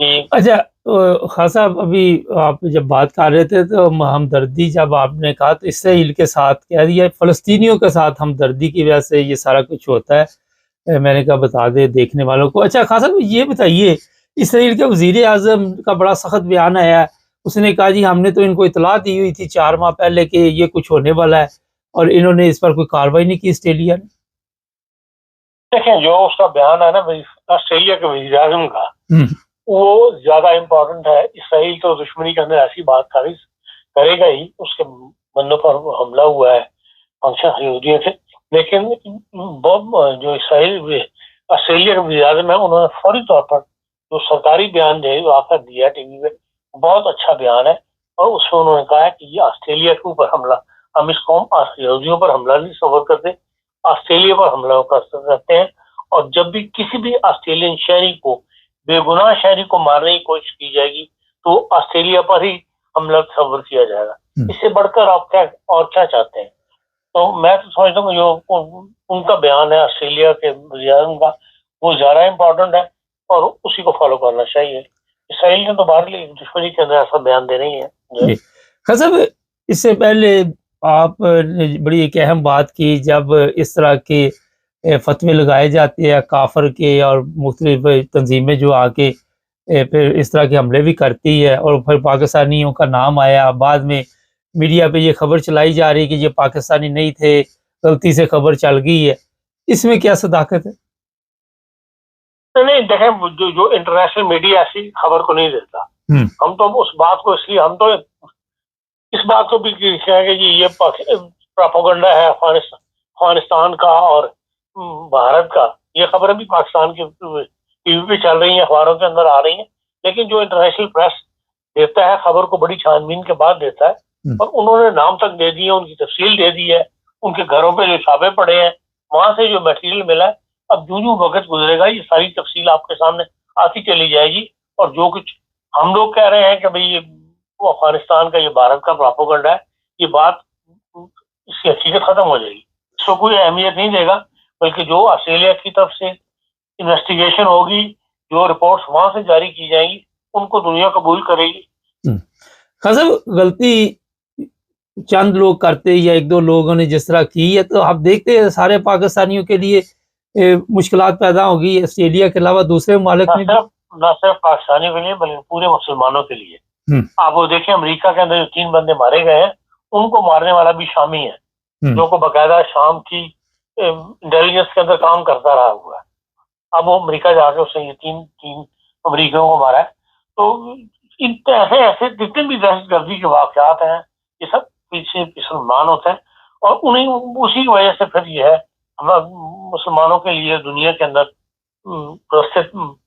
کہ اچھا خان صاحب، ابھی آپ جب بات کر رہے تھے تو ہمدردی جب آپ نے کہا تو اسرائیل کے ساتھ کہہ دیا، فلسطینیوں کے ساتھ ہمدردی کی وجہ سے یہ سارا کچھ ہوتا ہے، میں نے کہا بتا دے دیکھنے والوں کو۔ اچھا خان صاحب یہ بتائیے، اسرائیل کے وزیر اعظم کا بڑا سخت بیان آیا ہے، اس نے کہا جی ہم نے تو ان کو اطلاع دی ہوئی تھی 4 ماہ پہلے کہ یہ کچھ ہونے والا ہے، اور انہوں نے اس پر کوئی کارروائی نہیں کی آسٹریلیا نے۔ دیکھیں جو اس کا بیان ہے نا آسٹریلیا کے وزیر اعظم کا، وہ زیادہ امپورٹنٹ ہے۔ اسرائیل تو دشمنی کے اندر ایسی بات کرے گا ہی، اس کے بندوں پر حملہ ہوا ہے فنکشن یہودیوں سے، لیکن جو آسٹریلیا کے وزیر اعظم ہے انہوں نے فوری طور پر جو سرکاری بیان آخر دیا ٹی وی پہ، بہت اچھا بیان ہے، اور اس میں انہوں نے کہا ہے کہ یہ آسٹریلیا کے اوپر حملہ، ہم اس قوم یہودیوں پر حملہ نہیں صور کرتے، آسٹریلیا پر حملہ کر سکتے ہیں، اور جب بھی کسی بھی آسٹریلین شہری کو، بے گناہ شہری کو مارنے کی کوشش کی جائے گی تو آسٹریلیا پر ہی حملہ تصور کیا جائے گا۔ اس سے بڑھ کر آپ کیا چاہتے ہیں؟ تو میں تو سمجھتا ہوں کہ جو ان کا بیان ہے آسٹریلیا کے وزیر اعظم کا، وہ زیادہ امپورٹنٹ ہے اور اسی کو فالو کرنا چاہیے۔ اسرائیل نے تو باہر دشمنی کے اندر ایسا بیان دے رہی ہے۔ خان صاحب اس سے پہلے آپ نے بڑی ایک اہم بات کی، جب اس طرح کے فتوے لگائے جاتے ہیں کافر کے اور مختلف تنظیمیں جو آ کے پھر اس طرح کے حملے بھی کرتی ہے، اور پھر پاکستانیوں کا نام آیا، بعد میں میڈیا پہ یہ خبر چلائی جا رہی کہ یہ پاکستانی نہیں تھے، غلطی سے خبر چل گئی ہے، اس میں کیا صداقت ہے؟ نہیں دیکھیں، جو انٹرنیشنل میڈیا ایسی خبر کو نہیں دیتا، ہم تو اس بات کو، اس لیے ہم تو اس بات کو بھی کہیں کہ جی یہ پروپیگنڈا ہے افغانستان کا اور بھارت کا، یہ خبریں بھی پاکستان کی ٹی وی پہ چل رہی ہیں، اخباروں کے اندر آ رہی ہیں، لیکن جو انٹرنیشنل پریس دیتا ہے خبر کو بڑی چھان بین کے بعد دیتا ہے، اور انہوں نے نام تک دے دی ہے، ان کی تفصیل دے دی ہے، ان کے گھروں پہ جو چھاپے پڑے ہیں، وہاں سے جو میٹیریل ملا ہے، اب جو وقت گزرے گا یہ ساری تفصیل آپ کے سامنے آتی چلی جائے گی، اور جو کچھ ہم لوگ کہہ رہے ہیں کہ بھئی یہ افغانستان کا، یہ بھارت کا پروپیگنڈا ہے، یہ بات اس کی حقیقت ختم ہو جائے گی، اس کو کوئی اہمیت نہیں دے گا، بلکہ جو آسٹریلیا کی طرف سے انویسٹیگیشن ہوگی، جو رپورٹس وہاں سے جاری کی جائیں گی، ان کو دنیا قبول کرے گی۔ خان صاحب غلطی چند لوگ کرتے یا ایک دو لوگوں نے جس طرح کی ہے، تو آپ دیکھتے ہیں سارے پاکستانیوں کے لیے مشکلات پیدا ہوگی، آسٹریلیا کے علاوہ دوسرے ممالک میں نہ صرف پاکستانیوں کے لیے بلکہ پورے مسلمانوں کے لیے۔ آپ وہ دیکھیں امریکہ کے اندر جو 3 بندے مارے گئے ہیں، ان کو مارنے والا بھی شامی ہے، جو کو باقاعدہ شام کی انٹیلیجنس کے اندر کام کرتا رہا ہوا ہے۔ اب وہ امریکہ جا کے اس نے یہ تین امریکیوں کو مارا ہے۔ تو ایسے جتنے بھی دہشت گردی کے واقعات ہیں، یہ سب پیچھے مسلمان ہوتے ہیں، اور انہیں اسی وجہ سے پھر یہ ہے مسلمانوں کے لیے دنیا کے اندر راستے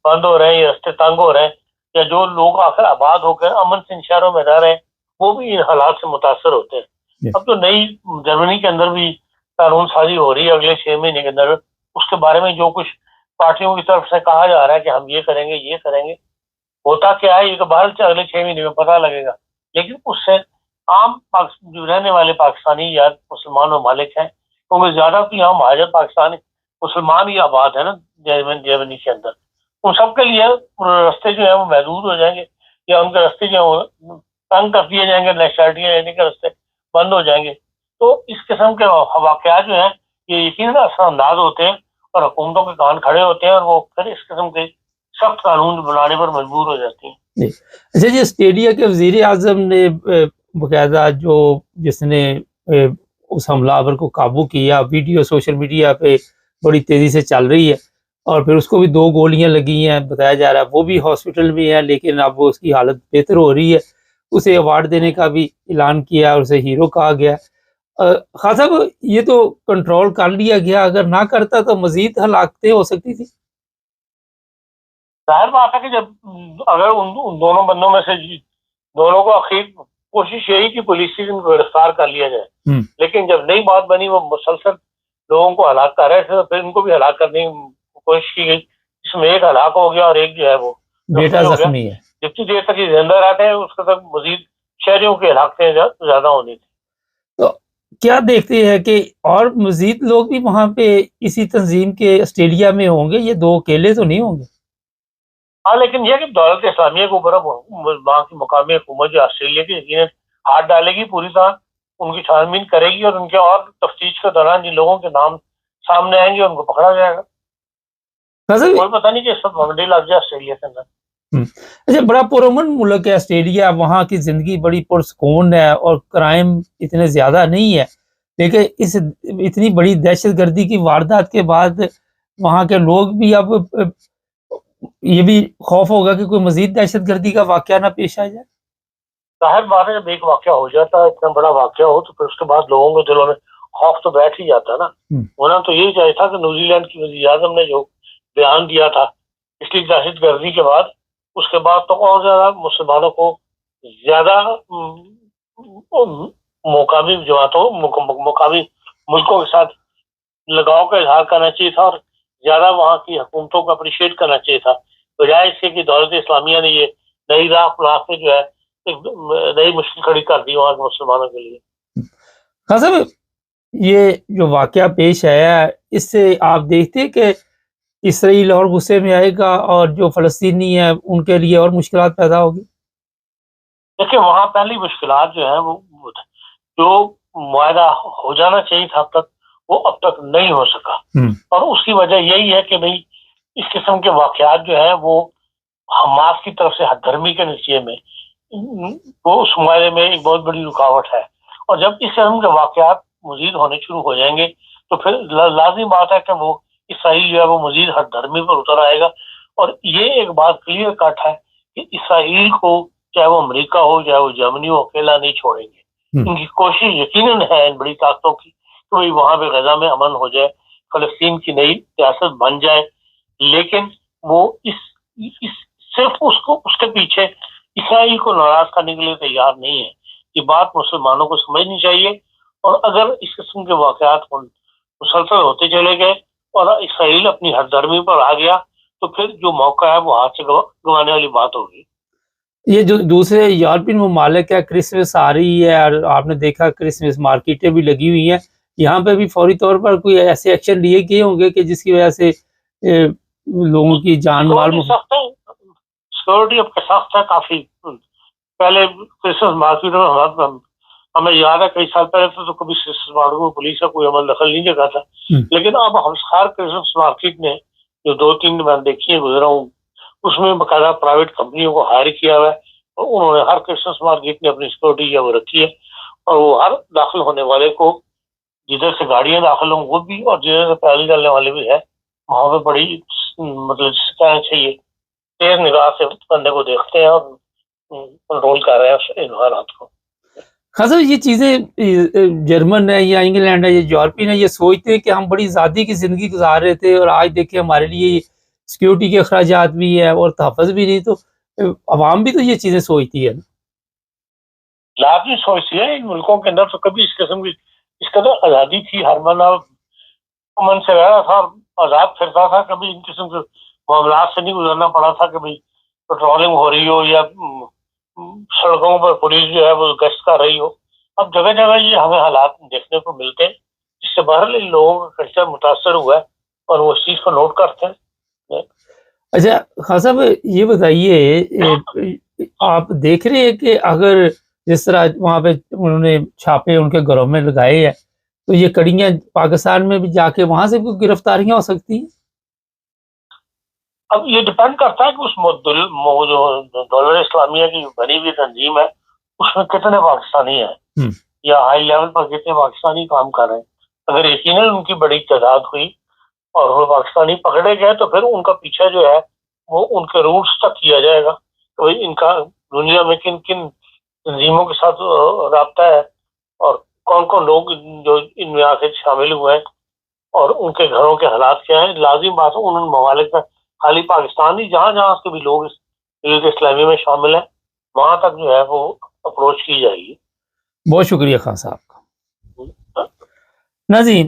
بند ہو رہے ہیں، یا راستے تنگ ہو رہے ہیں، یا جو لوگ آخر آباد ہو کر امن سے ان شہروں میں رہ رہے ہیں، وہ بھی ان حالات سے متاثر ہوتے ہیں۔ اب تو نئی جرمنی کے اندر بھی قانون سازی ہو رہی ہے اگلے 6 مہینے کے اندر، اس کے بارے میں جو کچھ پارٹیوں کی طرف سے کہا جا رہا ہے کہ ہم یہ کریں گے، یہ کریں گے، ہوتا کیا ہے یہ تو باہر سے اگلے 6 مہینے میں پتہ لگے گا، لیکن اس سے عام جو رہنے والے پاکستانی یا مسلمان ممالک ہیں، کیونکہ زیادہ تو یہاں مہاجر پاکستانی مسلمان ہی آباد ہے نا جرمنی کے اندر، ان سب کے لیے راستے جو ہیں وہ محدود ہو جائیں گے، یا ان کے راستے جو ہیں تنگ کر دیے جائیں گے، نیشنلٹیاں لینے کے راستے بند ہو جائیں گے۔ تو اس قسم کے واقعات جو ہیں یہ یقیناً اثر انداز ہوتے ہیں، اور حکومتوں کے کان کھڑے ہوتے ہیں، اور وہ پھر اس قسم کے سخت قانون بنانے پر مجبور ہو جاتی ہیں۔ اچھا جی، آسٹریلیا کے وزیر اعظم نے باقاعدہ جس نے اس حملہ آور کو قابو کیا، ویڈیو سوشل میڈیا پہ بڑی تیزی سے چل رہی ہے، اور پھر اس کو بھی 2 گولیاں لگی ہیں بتایا جا رہا ہے، وہ بھی ہاسپٹل میں ہے، لیکن اب وہ اس کی حالت بہتر ہو رہی ہے، اسے ایوارڈ دینے کا بھی اعلان کیا اور اسے ہیرو کہا گیا۔ خان صاحب یہ تو کنٹرول کر لیا گیا، اگر نہ کرتا تو مزید ہلاکتیں ہو سکتی تھی۔ ظاہر بات ہے کہ جب اگر ان دونوں بندوں میں سے دونوں کو آخر کوشش یہی کہ پولیس ان کو گرفتار کر لیا جائے، لیکن جب نئی بات بنی وہ مسلسل لوگوں کو ہلاک کر رہے تھے، تو پھر ان کو بھی ہلاک کرنے کی کوشش کی گئی، جس میں ایک ہلاک ہو گیا اور ایک جو ہے وہ بیٹا زخمی ہے۔ جتنی دیر تک یہ زندہ رہتے ہیں اس تک مزید شہریوں کی ہلاکتیں زیادہ ہونی تھی۔ تو کیا دیکھتے ہیں کہ اور مزید لوگ بھی وہاں پہ اسی تنظیم کے آسٹریلیا میں ہوں گے، یہ 2 اکیلے تو نہیں ہوں گے؟ ہاں لیکن یہ کہ دولت اسلامیہ کے اوپر اب وہاں کی مقامی حکومت جو آسٹریلیا کی یقیناً ہاتھ ڈالے گی، پوری طرح ان کی چھانبین کرے گی، اور ان کے اور تفتیش کے دوران جن لوگوں کے نام سامنے آئیں گے ان کو پکڑا جائے گا. کوئی پتہ نہیں کہ اس وقت بمبئی لگ جائے آسٹریلیا کے اندر. اچھا، بڑا پرامن ملک ہے آسٹریلیا، وہاں کی زندگی بڑی پرسکون ہے اور کرائم اتنے زیادہ نہیں ہے، لیکن اس اتنی بڑی دہشت گردی کی واردات کے بعد وہاں کے لوگ بھی اب یہ بھی خوف ہوگا کہ کوئی مزید دہشت گردی کا واقعہ نہ پیش آ جائے. ظاہر بات ہے جب ایک واقعہ ہو جاتا ہے، اتنا بڑا واقعہ ہو، تو پھر اس کے بعد لوگوں کے دلوں میں خوف تو بیٹھ ہی جاتا ہے نا. ہونا تو یہی چاہیے تھا کہ نیوزی لینڈ کی وزیر اعظم نے جو بیان دیا تھا پچھلی دہشت گردی کے بعد، اس کے بعد تو اور زیادہ مسلمانوں کو زیادہ مقامی جماعتوں مقامی ملکوں کے ساتھ لگاؤ کا اظہار کرنا چاہیے تھا، اور زیادہ وہاں کی حکومتوں کو اپریشیٹ کرنا چاہیے تھا، بجائے اس کے کہ دولت اسلامیہ نے یہ نئی راہ اپنا کے جو ہے ایک نئی مشکل کھڑی کر دی وہاں کے مسلمانوں کے لیے. خان صاحب، یہ جو واقعہ پیش آیا ہے، اس سے آپ دیکھتے ہیں کہ اسرائیل اور غصے میں آئے گا اور جو فلسطینی ہیں ان کے لیے اور مشکلات پیدا ہوگی؟ دیکھیں وہاں پہلی مشکلات جو ہیں وہ جو معاہدہ ہو جانا چاہیے تھا اب تک، وہ اب تک نہیں ہو سکا، اور اس کی وجہ یہی ہے کہ بھئی اس قسم کے واقعات جو ہیں وہ حماس کی طرف سے حد دھرمی کے نتیجے میں وہ اس معاہدے میں ایک بہت بڑی رکاوٹ ہے، اور جب اس قسم کے واقعات مزید ہونے شروع ہو جائیں گے تو پھر لازم بات ہے کہ وہ اسرائیل جو ہے وہ مزید حد دھرمی پر اتر آئے گا. اور یہ ایک بات کلیئر کٹ ہے کہ اسرائیل کو چاہے وہ امریکہ ہو چاہے وہ جرمنی ہو اکیلا نہیں چھوڑیں گے. ان کی کوشش یقیناً ہے ان بڑی طاقتوں کی کہ وہاں پہ غزہ میں امن ہو جائے، فلسطین کی نئی ریاست بن جائے، لیکن وہ صرف اس کے پیچھے اسرائیل کو ناراض کرنے کے لیے تیار نہیں ہے. یہ بات مسلمانوں کو سمجھنی چاہیے، اور اگر اس قسم کے واقعات مسلسل ہوتے چلے گئے اور اسرائیل اپنی حد دھرمی پر آ گیا تو پھر جو موقع ہے وہ ہاتھ سے گوانے والی بات ہوگی. یہ جو دوسرے یورپین ممالک ہے، کرسمس آ رہی ہے اور آپ نے دیکھا کرسمس مارکیٹیں بھی لگی ہوئی ہیں، یہاں پہ بھی فوری طور پر کوئی ایسے ایکشن لیے گئے ہوں گے کہ جس کی وجہ سے لوگوں کی جان مال سیکورٹی اب سخت ہے کافی. پہلے کرسمس مارکیٹ میں ہمیں یاد ہے کئی سال پہلے تو کبھی کرسمس مارکیٹ میں پولیس کا کوئی عمل دخل نہیں دیتا تھا، لیکن اب ہر کرسمس مارکیٹ میں جو 2-3 میں دیکھی ہے گزرا ہوں، اس میں باقاعدہ پرائیویٹ کمپنیوں کو ہائر کیا ہوا ہے، اور انہوں نے ہر کرسمس مارکیٹ میں اپنی سیکورٹی جو وہ رکھی ہے، اور وہ ہر داخل ہونے والے کو جدھر سے گاڑیاں داخل ہوں وہ بھی اور جدھر سے پیدل چلنے والے بھی ہے، وہاں پہ بڑی مطلب کہنا چاہیے تیز نگاہ سے بندے کو دیکھتے ہیں اور کنٹرول کر رہے ہیں ان حالات کو. خاص یہ چیزیں جرمن ہے یا انگلینڈ ہے یا یورپین ہے، یہ سوچتے ہیں کہ ہم بڑی آزادی کی زندگی گزار رہے تھے اور آج دیکھیں ہمارے لیے سیکیورٹی کے اخراجات بھی ہے اور تحفظ بھی نہیں، تو عوام بھی تو یہ چیزیں سوچتی ہے نا. لازمی سوچتی ہے. ان ملکوں کے اندر تو کبھی اس قسم کی اس قدر آزادی تھی، ہر بندہ امن سے رہ رہا تھا، آزاد پھرتا تھا، کبھی ان قسم کے معاملات سے نہیں گزرنا پڑا تھا کہ بھائی پیٹرولنگ ہو رہی ہو یا سڑکوں پر پولیس جو ہے وہ گشت کر رہی ہو. اب جگہ جگہ یہ ہمیں حالات دیکھنے کو ملتے ہیں جس سے بہرحال ان لوگوں کا کلچر متاثر ہوا ہے اور وہ اس چیز کو نوٹ کرتے ہیں. اچھا خان صاحب، یہ بتائیے، آپ دیکھ رہے ہیں کہ اگر جس طرح وہاں پہ انہوں نے چھاپے ان کے گھروں میں لگائے ہیں تو یہ کڑیاں پاکستان میں بھی جا کے وہاں سے کوئی گرفتاریاں ہو سکتی ہیں؟ اب یہ ڈپینڈ کرتا ہے کہ اس جو دولت اسلامیہ کی بنی ہوئی تنظیم ہے اس میں کتنے پاکستانی ہیں یا ہائی لیول پر کتنے پاکستانی کام کر رہے ہیں. اگر یقیناً ان کی بڑی تعداد ہوئی اور وہ پاکستانی پکڑے گئے تو پھر ان کا پیچھا جو ہے وہ ان کے روٹس تک کیا جائے گا تو ان کا دنیا میں کن کن تنظیموں کے ساتھ رابطہ ہے اور کون کون لوگ جو ان میں آ کے شامل ہوئے ہیں اور ان کے گھروں کے حالات کیا ہیں. لازم بات ہے ان ممالک میں خالی پاکستان نہیں، جہاں جہاں کے بھی لوگ اس دولت اسلامی میں شامل ہیں وہاں تک جو ہے وہ اپروچ کی جائے گی. بہت شکریہ خان صاحب کا. ناظرین،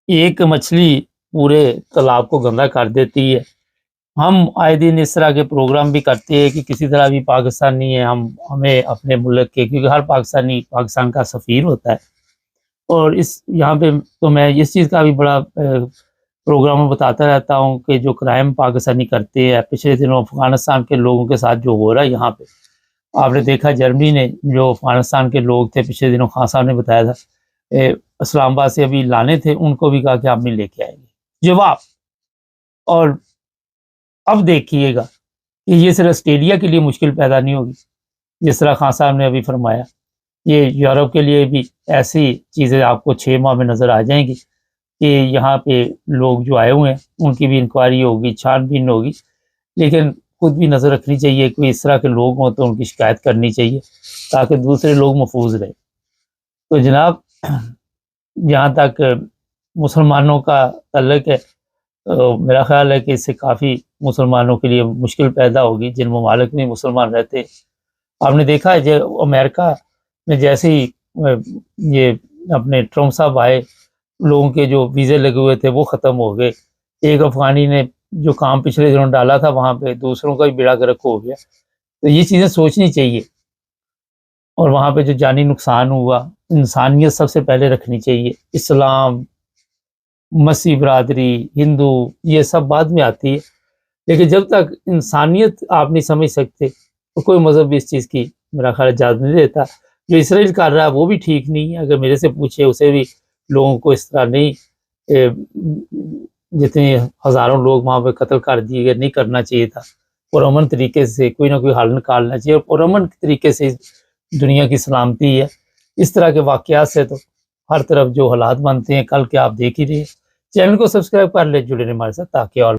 ایک مچھلی پورے تالاب کو گندا کر دیتی ہے. ہم آئے دن اس طرح کے پروگرام بھی کرتے ہیں کہ کسی طرح بھی پاکستانی ہے ہمیں اپنے ملک کے، کیونکہ ہر پاکستانی پاکستان کا سفیر ہوتا ہے، اور یہاں پہ تو میں اس چیز کا بھی بڑا پروگرام میں بتاتا رہتا ہوں کہ جو کرائم پاکستانی کرتے ہیں، پچھلے دنوں افغانستان کے لوگوں کے ساتھ جو ہو رہا ہے یہاں پہ، آپ نے دیکھا جرمنی نے جو افغانستان کے لوگ تھے، پچھلے دنوں خان صاحب نے بتایا تھا، اسلام آباد سے ابھی لانے تھے، ان کو بھی کہا کہ آپ نہیں لے کے آئیں گے جواب۔ اور اب دیکھیے گا کہ یہ صرف آسٹریلیا کے لیے مشکل پیدا نہیں ہوگی، جس طرح خان صاحب نے ابھی فرمایا، یہ یورپ کے لیے بھی ایسی چیزیں آپ کو 6 ماہ میں نظر آ جائیں گی کہ یہاں پہ لوگ جو آئے ہوئے ہیں ان کی بھی انکوائری ہوگی، چھان بین ہوگی، لیکن خود بھی نظر رکھنی چاہیے، کوئی اس طرح کے لوگ ہوں تو ان کی شکایت کرنی چاہیے تاکہ دوسرے لوگ محفوظ رہیں۔ تو جناب، جہاں تک مسلمانوں کا تعلق ہے، میرا خیال ہے کہ اس سے کافی مسلمانوں کے لیے مشکل پیدا ہوگی جن ممالک میں مسلمان رہتے۔ آپ نے دیکھا ہے جو امریکہ میں جیسے ہی یہ اپنے ٹرمپ صاحب آئے، لوگوں کے جو ویزے لگے ہوئے تھے وہ ختم ہو گئے، ایک افغانی نے جو کام پچھلے دنوں ڈالا تھا وہاں پہ دوسروں کا بھی بیڑا گرک ہو گیا۔ تو یہ چیزیں سوچنی چاہیے، اور وہاں پہ جو جانی نقصان ہوا، انسانیت سب سے پہلے رکھنی چاہیے۔ اسلام، مسیح برادری، ہندو، یہ سب بعد میں آتی ہے، لیکن جب تک انسانیت آپ نہیں سمجھ سکتے تو کوئی مذہب بھی اس چیز کی میرا خیال اجازت نہیں دیتا۔ جو اسرائیل کر رہا ہے وہ بھی ٹھیک نہیں ہے، اگر میرے سے پوچھے اسے بھی لوگوں کو اس طرح نہیں، جتنے ہزاروں لوگ وہاں پہ قتل کر دیے گئے، نہیں کرنا چاہیے تھا۔ پرامن طریقے سے کوئی نہ کوئی حل نکالنا چاہیے، اور پرامن طریقے سے دنیا کی سلامتی ہے۔ اس طرح کے واقعات سے تو ہر طرف جو حالات بنتے ہیں، کل کے آپ دیکھ ہی رہے ہیں۔ چینل کو سبسکرائب کر لیں، جڑے رہیں ہمارے ساتھ تاکہ اور